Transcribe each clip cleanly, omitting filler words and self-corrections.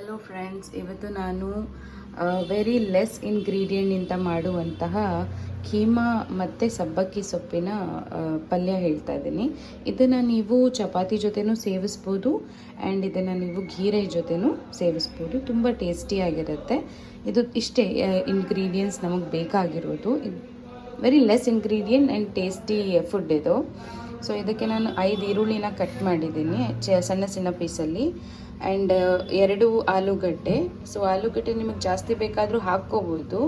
Hello friends, ಇವತ್ತು ನಾನು very less ಇಂಗ್ರೀಡಿಯೆಂಟಿಂದ ಮಾಡುವಂತಹ ಕೀಮಾ ಮತ್ತು ಸಬ್ಬಕ್ಕಿ ಸೊಪ್ಪಿನ ಪಲ್ಯ ಹೇಳ್ತಾ ಇದ್ದೀನಿ. ಇದನ್ನು ನೀವು ಚಪಾತಿ ಜೊತೆನೂ ಸೇವಿಸ್ಬೋದು ಆ್ಯಂಡ್ ಇದನ್ನು ನೀವು ಘೀ ರೈಸ್ ಜೊತೆನೂ ಸೇವಿಸ್ಬೋದು. ತುಂಬ ಟೇಸ್ಟಿಯಾಗಿರುತ್ತೆ. ಇದು ಇಷ್ಟೇ ಇಂಗ್ರೀಡಿಯೆಂಟ್ಸ್ ನಮಗೆ ಬೇಕಾಗಿರೋದು. Very less ingredient and tasty food ಇದು. ಸೊ ಇದಕ್ಕೆ ನಾನು 5 ಈರುಳ್ಳಿನ ಕಟ್ ಮಾಡಿದ್ದೀನಿ ಸಣ್ಣ ಸಣ್ಣ ಪೀಸಲ್ಲಿ ಆ್ಯಂಡ್ 2 ಆಲೂಗಡ್ಡೆ. ಸೊ ಆಲೂಗಡ್ಡೆ ನಿಮಗೆ ಜಾಸ್ತಿ ಬೇಕಾದರೂ ಹಾಕ್ಕೋಬೋದು.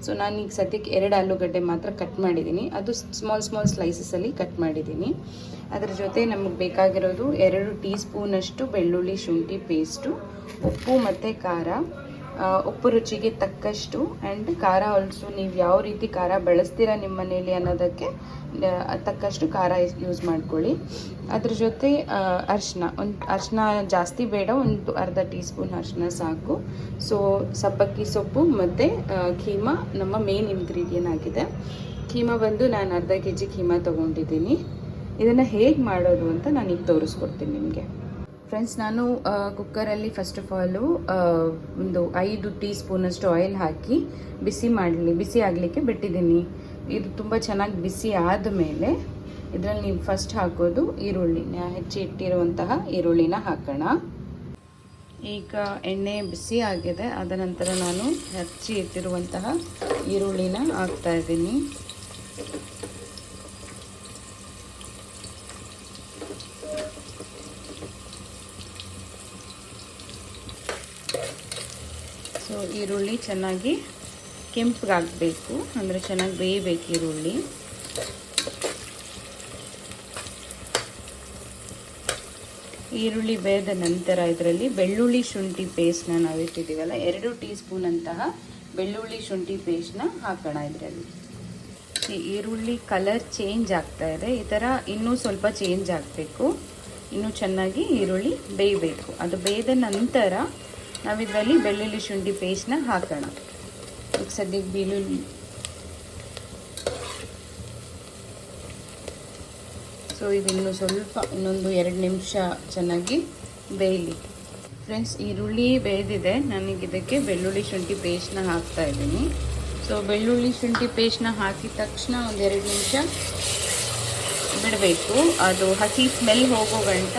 ಸೊ ನಾನೀಗ ಸದ್ಯಕ್ಕೆ 2 ಆಲೂಗಡ್ಡೆ ಮಾತ್ರ ಕಟ್ ಮಾಡಿದ್ದೀನಿ. ಅದು ಸ್ಮಾಲ್ ಸ್ಲೈಸಸಲ್ಲಿ ಕಟ್ ಮಾಡಿದ್ದೀನಿ. ಅದರ ಜೊತೆ ನಮಗೆ ಬೇಕಾಗಿರೋದು 2 ಟೀ ಸ್ಪೂನಷ್ಟು ಬೆಳ್ಳುಳ್ಳಿ ಶುಂಠಿ ಪೇಸ್ಟು, ಉಪ್ಪು ಮತ್ತು ಖಾರ, ಉಪ್ಪು ರುಚಿಗೆ ತಕ್ಕಷ್ಟು ಆ್ಯಂಡ್ ಖಾರ ಆಲ್ಸೋ ನೀವು ಯಾವ ರೀತಿ ಖಾರ ಬಳಸ್ತೀರಾ ನಿಮ್ಮ ಮನೇಲಿ ಅನ್ನೋದಕ್ಕೆ ತಕ್ಕಷ್ಟು ಖಾರ ಯೂಸ್ ಮಾಡ್ಕೊಳ್ಳಿ. ಅದ್ರ ಜೊತೆ ಅರಿಶಿನ ಜಾಸ್ತಿ ಬೇಡ, ಒಂದು ಅರ್ಧ ಟೀ ಸ್ಪೂನ್ ಅರಿಶಿನ ಸಾಕು. ಸೊ ಸಬ್ಬಕ್ಕಿ ಸೊಪ್ಪು ಮತ್ತು ಕೀಮಾ ನಮ್ಮ ಮೇನ್ ಇಂಗ್ರೀಡಿಯೆಂಟ್ ಆಗಿದೆ. ಕೀಮಾ ಬಂದು ನಾನು ಅರ್ಧ kg ಕೀಮಾ ತೊಗೊಂಡಿದ್ದೀನಿ. ಇದನ್ನು ಹೇಗೆ ಮಾಡೋದು ಅಂತ ನಾನೀಗ ತೋರಿಸ್ಕೊಡ್ತೀನಿ ನಿಮಗೆ. ಫ್ರೆಂಡ್ಸ್, ನಾನು ಕುಕ್ಕರಲ್ಲಿ ಫಸ್ಟ್ ಆಫ್ ಆಲು ಒಂದು 5 ಟೀ ಸ್ಪೂನಷ್ಟು ಆಯಿಲ್ ಹಾಕಿ ಬಿಸಿ ಆಗಲಿಕ್ಕೆ ಬಿಟ್ಟಿದ್ದೀನಿ. ಇದು ತುಂಬ ಚೆನ್ನಾಗಿ ಬಿಸಿ ಆದಮೇಲೆ ಇದರಲ್ಲಿ ನೀವು ಫಸ್ಟ್ ಹಾಕೋದು ಈರುಳ್ಳಿನ, ಹೆಚ್ಚಿ ಇಟ್ಟಿರುವಂತಹ ಈರುಳ್ಳಿನ ಹಾಕೋಣ. ಈಗ ಎಣ್ಣೆ ಬಿಸಿ ಆಗಿದೆ. ಅದ ನಂತರ ನಾನು ಹೆಚ್ಚಿ ಇಟ್ಟಿರುವಂತಹ ಈರುಳ್ಳಿನ ಹಾಕ್ತಾ ಇದ್ದೀನಿ. ಸೊ ಈರುಳ್ಳಿ ಚೆನ್ನಾಗಿ ಕೆಂಪಗಾಗಬೇಕು, ಅಂದರೆ ಚೆನ್ನಾಗಿ ಬೇಯಬೇಕು ಈರುಳ್ಳಿ. ಈರುಳ್ಳಿ ಬೇಯ್ದ ನಂತರ ಇದರಲ್ಲಿ ಬೆಳ್ಳುಳ್ಳಿ ಶುಂಠಿ ಪೇಸ್ಟ್ನ ನಾವು ಇಟ್ಟಿದ್ದೀವಲ್ಲ, 2 ಟೀ ಸ್ಪೂನ್ ಅಂತಹ ಬೆಳ್ಳುಳ್ಳಿ ಶುಂಠಿ ಪೇಸ್ಟ್ನ ಹಾಕೋಣ ಇದರಲ್ಲಿ. ಈರುಳ್ಳಿ ಕಲರ್ ಚೇಂಜ್ ಆಗ್ತಾ ಇದೆ. ಈ ಥರ ಇನ್ನೂ ಸ್ವಲ್ಪ ಚೇಂಜ್ ಆಗಬೇಕು. ಇನ್ನೂ ಚೆನ್ನಾಗಿ ಈರುಳ್ಳಿ ಬೇಯಬೇಕು. ಅದು ಬೇಯ್ದ ನಂತರ ನಾವಿದರಲ್ಲಿ ಬೆಳ್ಳುಳ್ಳಿ ಶುಂಠಿ ಪೇಸ್ಟ್ನ ಹಾಕೋಣ. ಈಗ ಸದ್ಯಕ್ಕೆ ಬೆಳ್ಳುಳ್ಳಿ ಸೊ ಇದು ಇನ್ನೊಂದು 2 ನಿಮಿಷ ಚೆನ್ನಾಗಿ ಬೇಯಲಿ. ಫ್ರೆಂಡ್ಸ್, ಈರುಳ್ಳಿ ಬೇಯ್ದಿದೆ. ನನಗೆ ಇದಕ್ಕೆ ಬೆಳ್ಳುಳ್ಳಿ ಶುಂಠಿ ಪೇಸ್ಟ್ನ ಹಾಕ್ತಾ ಇದ್ದೀನಿ. ಸೊ ಬೆಳ್ಳುಳ್ಳಿ ಶುಂಠಿ ಪೇಸ್ಟ್ನ ಹಾಕಿದ ತಕ್ಷಣ ಒಂದು 2 ನಿಮಿಷ ಬಿಡಬೇಕು. ಅದು ಹಸಿ ಸ್ಮೆಲ್ ಹೋಗೋ ಗಂಟ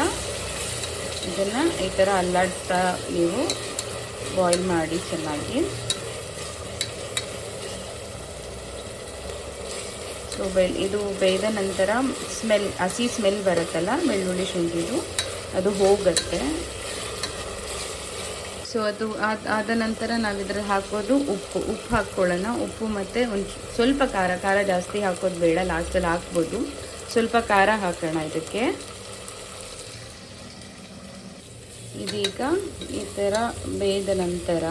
ಇದನ್ನು ಈ ಥರ ಅಲ್ಲಾಡ್ತಾ ನೀವು ಬಾಯ್ಲ್ ಮಾಡಿ ಚೆನ್ನಾಗಿ. ಸೊ ಇದು ಬೇಯ್ದ ನಂತರ ಹಸಿ ಸ್ಮೆಲ್ ಬರುತ್ತಲ್ಲ ಬೆಳ್ಳುಳ್ಳಿ ಶುಂಠಿದು, ಅದು ಹೋಗುತ್ತೆ. ಸೊ ಅದು ಆದ ನಂತರ ನಾವಿದ್ರಲ್ಲಿ ಹಾಕೋದು ಉಪ್ಪು ಹಾಕ್ಕೊಳ್ಳೋಣ. ಉಪ್ಪು ಮತ್ತು ಸ್ವಲ್ಪ ಖಾರ ಜಾಸ್ತಿ ಹಾಕೋದು ಬೇಡ, ಲಾಸ್ಟಲ್ಲಿ ಹಾಕ್ಬೋದು. ಸ್ವಲ್ಪ ಖಾರ ಹಾಕೋಣ ಇದಕ್ಕೆ. ಇದೀಗ ಈ ಥರ ಬೇಯ್ದ ನಂತರ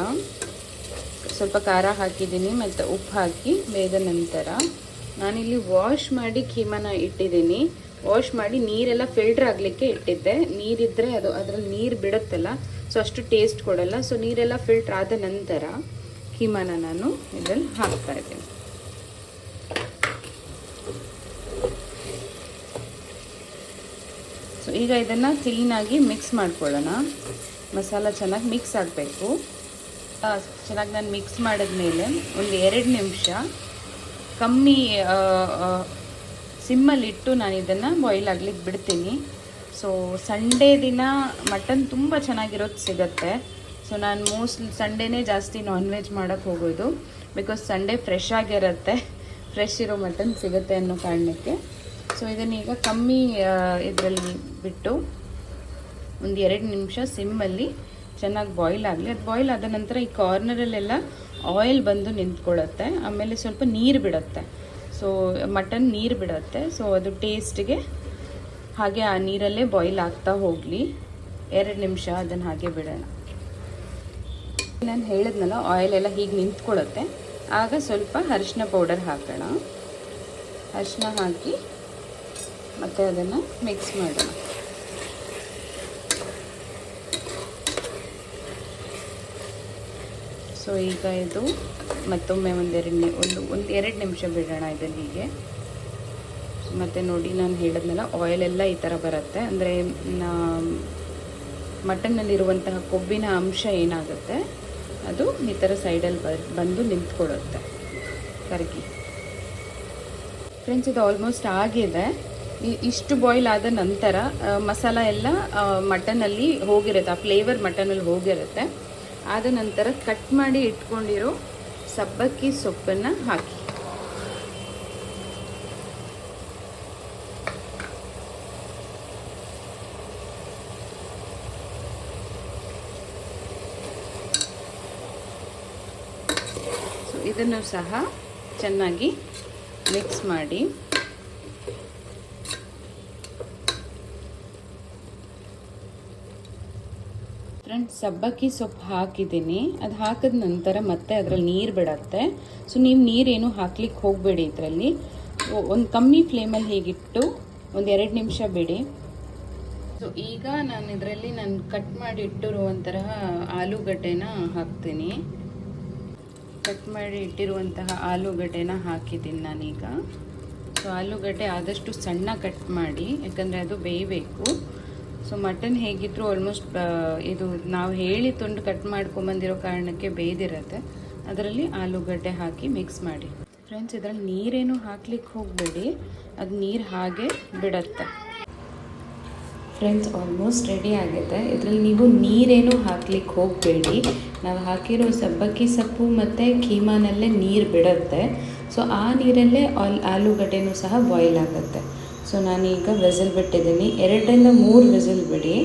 ಸ್ವಲ್ಪ ಖಾರ ಹಾಕಿದ್ದೀನಿ ಮತ್ತು ಉಪ್ಪು ಹಾಕಿ ಬೇಯ್ದ ನಂತರ ನಾನಿಲ್ಲಿ ವಾಶ್ ಮಾಡಿ ಕೀಮಾನ ಇಟ್ಟಿದ್ದೀನಿ. ವಾಶ್ ಮಾಡಿ ನೀರೆಲ್ಲ ಫಿಲ್ಟ್ರ್ ಆಗಲಿಕ್ಕೆ ಇಟ್ಟಿದ್ದೆ. ನೀರಿದ್ದರೆ ಅದರಲ್ಲಿ ನೀರು ಬಿಡುತ್ತಲ್ಲ, ಸೊ ಅಷ್ಟು ಟೇಸ್ಟ್ ಕೊಡಲ್ಲ. ಸೊ ನೀರೆಲ್ಲ ಫಿಲ್ಟ್ರ್ ಆದ ನಂತರ ಕೀಮಾನ ನಾನು ಇದರಲ್ಲಿ ಹಾಕ್ತಾ ಇದ್ದೀನಿ. ಸೊ ಈಗ ಇದನ್ನು ಕ್ಲೀನಾಗಿ ಮಿಕ್ಸ್ ಮಾಡ್ಕೊಳ್ಳೋಣ. ಮಸಾಲ ಚೆನ್ನಾಗಿ ಮಿಕ್ಸ್ ಆಗಬೇಕು. ಚೆನ್ನಾಗಿ ನಾನು ಮಿಕ್ಸ್ ಮಾಡಿದ್ಮೇಲೆ ಒಂದು 2 ನಿಮಿಷ ಕಮ್ಮಿ ಸಿಮ್ಮಲ್ಲಿಟ್ಟು ನಾನು ಇದನ್ನು ಬಾಯ್ಲ್ ಆಗ್ಲಿಕ್ಕೆ ಬಿಡ್ತೀನಿ. ಸೊ ಸಂಡೇ ದಿನ ಮಟನ್ ತುಂಬ ಚೆನ್ನಾಗಿರೋದು ಸಿಗುತ್ತೆ. ಸೊ ನಾನು ಮೋಸ್ಟ್ಲಿ ಸಂಡೇನೇ ಜಾಸ್ತಿ ನಾನ್ ವೆಜ್ ಮಾಡೋಕ್ಕೆ ಹೋಗೋದು, ಬಿಕಾಸ್ ಸಂಡೇ ಫ್ರೆಶ್ ಆಗಿರುತ್ತೆ, ಫ್ರೆಶ್ ಇರೋ ಮಟನ್ ಸಿಗುತ್ತೆ ಅನ್ನೋ ಕಾರಣಕ್ಕೆ. ಸೊ ಇದನ್ನೀಗ ಕಮ್ಮಿ ಇದರಲ್ಲಿ ಬಿಟ್ಟು ಒಂದು 2 ನಿಮಿಷ ಸಿಮ್ಮಲ್ಲಿ ಚೆನ್ನಾಗಿ ಬಾಯ್ಲ್ ಆಗಲಿ. ಅದು ಬಾಯ್ಲ್ ಆದ ನಂತರ ಈ ಕಾರ್ನರಲ್ಲೆಲ್ಲ ಆಯಿಲ್ ಬಂದು ನಿಂತ್ಕೊಳ್ಳುತ್ತೆ. ಆಮೇಲೆ ಸ್ವಲ್ಪ ನೀರು ಬಿಡುತ್ತೆ. ಸೊ ಮಟನ್ ನೀರು ಬಿಡುತ್ತೆ. ಸೊ ಅದು ಟೇಸ್ಟ್ಗೆ ಹಾಗೆ ಆ ನೀರಲ್ಲೇ ಬಾಯ್ಲ್ ಆಗ್ತಾ ಹೋಗಲಿ. 2 ನಿಮಿಷ ಅದನ್ನು ಹಾಗೆ ಬಿಡೋಣ. ನಾನು ಹೇಳಿದ್ನಲ್ಲ, ಆಯಿಲೆಲ್ಲ ಹೀಗೆ ನಿಂತ್ಕೊಳ್ಳುತ್ತೆ. ಆಗ ಸ್ವಲ್ಪ ಅರಿಶಿನ ಪೌಡರ್ ಹಾಕೋಣ. ಅರಿಶಿನ ಹಾಕಿ ಮತ್ತು ಅದನ್ನು ಮಿಕ್ಸ್ ಮಾಡೋಣ. ಸೊ ಈಗ ಇದು ಮತ್ತೊಮ್ಮೆ ಒಂದು 2 ನಿಮಿಷ ಬಿಡೋಣ ಇದನ್ನು ಹೀಗೆ. ಮತ್ತು ನೋಡಿ, ನಾನು ಹೇಳಿದ್ನಲ್ಲ, ಆಯಿಲೆಲ್ಲ ಈ ಥರ ಬರುತ್ತೆ. ಅಂದರೆ ಮಟನ್ನಲ್ಲಿರುವಂತಹ ಕೊಬ್ಬಿನ ಅಂಶ ಏನಾಗುತ್ತೆ ಅದು ಈ ಥರ ಸೈಡಲ್ಲಿ ಬಂದು ನಿಂತ್ಕೊಳ್ಳುತ್ತೆ ಕರಗಿ. ಫ್ರೆಂಡ್ಸ್, ಇದು ಆಲ್ಮೋಸ್ಟ್ ಆಗಿದೆ. ಇಷ್ಟು ಬಾಯ್ಲ್ ಆದ ನಂತರ ಮಸಾಲ ಎಲ್ಲ ಮಟನಲ್ಲಿ ಹೋಗಿರುತ್ತೆ, ಆ ಫ್ಲೇವರ್ ಮಟನಲ್ಲಿ ಹೋಗಿರುತ್ತೆ. ಆದ ನಂತರ ಕಟ್ ಮಾಡಿ ಇಟ್ಕೊಂಡಿರೋ ಸಬ್ಬಕ್ಕಿ ಸೊಪ್ಪನ್ನು ಹಾಕಿ. ಸೊ ಇದನ್ನು ಸಹ ಚೆನ್ನಾಗಿ ಮಿಕ್ಸ್ ಮಾಡಿ. ಫ್ರೆಂಡ್ಸ್, ಸಬ್ಬಕ್ಕಿ ಸೊಪ್ಪು ಹಾಕಿದ್ದೀನಿ. ಅದು ಹಾಕಿದ ನಂತರ ಮತ್ತೆ ಅದರಲ್ಲಿ ನೀರು ಬಿಡತ್ತೆ. ಸೊ ನೀವು ನೀರೇನು ಹಾಕ್ಲಿಕ್ಕೆ ಹೋಗಬೇಡಿ. ಇದರಲ್ಲಿ ಒಂದು ಕಮ್ಮಿ ಫ್ಲೇಮಲ್ಲಿ ಹೀಗಿಟ್ಟು ಒಂದು 2 ನಿಮಿಷ ಬಿಡಿ. ಸೊ ಈಗ ನಾನು ಕಟ್ ಮಾಡಿ ಇಟ್ಟಿರುವಂತಹ ಆಲೂಗಡ್ಡೆನ ಹಾಕ್ತೀನಿ. ಕಟ್ ಮಾಡಿ ಇಟ್ಟಿರುವಂತಹ ಆಲೂಗಡ್ಡೆನ ಹಾಕಿದ್ದೀನಿ ನಾನೀಗ. ಸೊ ಆಲೂಗಡ್ಡೆ ಆದಷ್ಟು ಸಣ್ಣ ಕಟ್ ಮಾಡಿ, ಯಾಕಂದರೆ ಅದು ಬೇಯಬೇಕು. ಸೊ ಮಟನ್ ಹೇಗಿದ್ದರೂ ಆಲ್ಮೋಸ್ಟ್ ಇದು ನಾವು ಹೇಳಿ ತುಂಡು ಕಟ್ ಮಾಡ್ಕೊಂಬಂದಿರೋ ಕಾರಣಕ್ಕೆ ಬೇಯ್ದಿರುತ್ತೆ. ಅದರಲ್ಲಿ ಆಲೂಗಡ್ಡೆ ಹಾಕಿ ಮಿಕ್ಸ್ ಮಾಡಿ. ಫ್ರೆಂಡ್ಸ್, ಇದರಲ್ಲಿ ನೀರೇನು ಹಾಕ್ಲಿಕ್ಕೆ ಹೋಗಬೇಡಿ, ಅದು ನೀರು ಹಾಗೆ ಬಿಡತ್ತೆ. ಫ್ರೆಂಡ್ಸ್, ಆಲ್ಮೋಸ್ಟ್ ರೆಡಿ ಆಗಿದೆ. ಇದರಲ್ಲಿ ನೀವು ನೀರೇನು ಹಾಕ್ಲಿಕ್ಕೆ ಹೋಗಬೇಡಿ. ನಾವು ಹಾಕಿರೋ ಸಬ್ಬಕ್ಕಿ ಸೊಪ್ಪು ಮತ್ತು ಕೀಮಾನಲ್ಲೇ ನೀರು ಬಿಡುತ್ತೆ. ಸೊ ಆ ನೀರಲ್ಲೇ ಆಲೂಗಡ್ಡೆನೂ ಸಹ ಬಾಯ್ಲ್ ಆಗುತ್ತೆ. ಸೊ ನಾನೀಗ ವಿಸಿಲ್ ಬಿಟ್ಟಿದ್ದೀನಿ. 2ರಿಂದ 3 ವಿಸಿಲ್ ಬಿಡಿ.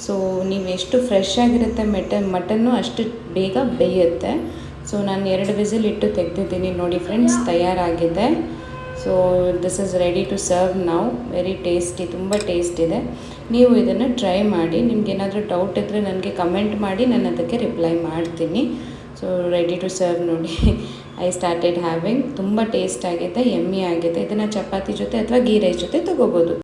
ಸೊ ನೀವು ಎಷ್ಟು ಫ್ರೆಶ್ ಆಗಿರುತ್ತೆ ಮಟನ್ನು ಅಷ್ಟು ಬೇಗ ಬೇಯುತ್ತೆ. ಸೊ ನಾನು 2 ವಿಸಿಲ್ ಇಟ್ಟು ತೆಗೆದಿದ್ದೀನಿ. ನೋಡಿ ಫ್ರೆಂಡ್ಸ್, ತಯಾರಾಗಿದೆ. So this is ready to serve now. Very tasty, ತುಂಬ ಟೇಸ್ಟ್ ಇದೆ. ನೀವು ಇದನ್ನು ಟ್ರೈ ಮಾಡಿ. ನಿಮ್ಗೇನಾದರೂ ಡೌಟ್ ಇದ್ದರೆ ನನಗೆ ಕಮೆಂಟ್ ಮಾಡಿ, ನಾನು ಅದಕ್ಕೆ ರಿಪ್ಲೈ ಮಾಡ್ತೀನಿ. ಸೊ ರೆಡಿ ಟು ಸರ್ವ್ ನೋಡಿ. I started having. ತುಂಬ ಟೇಸ್ಟ್ ಆಗಿದೆ, ಯಮ್ಮಿ ಆಗಿದೆ. ಇದನ್ನು ಚಪಾತಿ ಜೊತೆ ಅಥವಾ ಗೀ ರೈಸ್ ಜೊತೆ ತೊಗೋಬೋದು.